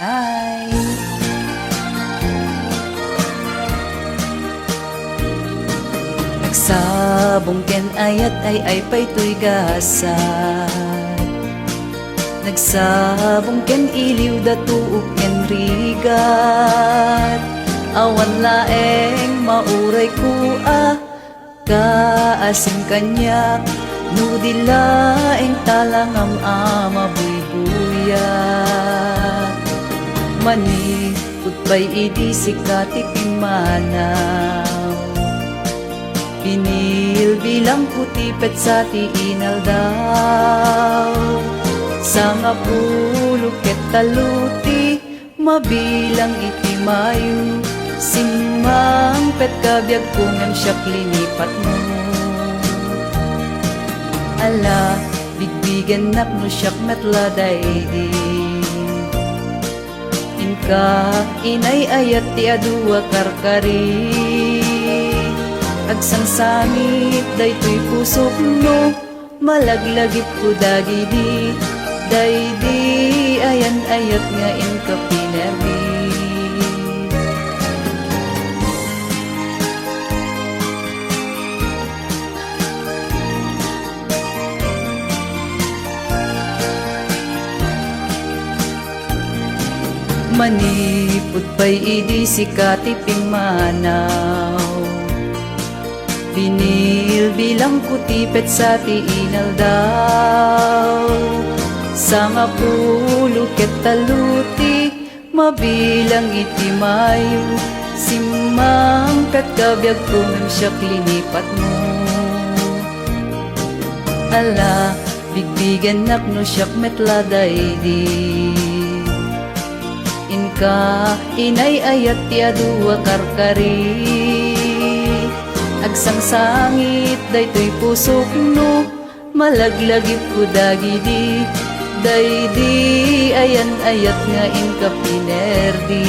Ay, nagsabong ken ayat ay paytoy gasat. Nagsabong ken iliw datuog ken rigat. Awan laeng mauray ko kaasim kanyak. Nudilaeng talangam mabuybuya. Mani putpay idi sikati pimanaw. Pinil bilang putipet sa tiinal daw. Sanga pulo ket taluti mabilang iti mayu. Simang pet kabyag kungem siya linipat mo. Ala bigbigan nak no siyak metla daydi. Inka inay ayat ti adua karkari. Agsangsangit daytoy pusok no. Malaglagip ko dagidi. Daydi ayan ayat nga inka pinerdi. Manipod pa'y idi sikati pimanaw. Binil bilang kutipet sa tiinal daw. Sanga pulo ket taluti mabilang iti mayu. Simang ket kabyag kungem siya linipat mo. Ala bigbigan nak no siyak metla daydi. Inka inay ayat ti adua karkari. Agsangsangit daytoy pusok no. Malaglagip ko dagidi. Daydi ayan ayat nga inka pinerdi.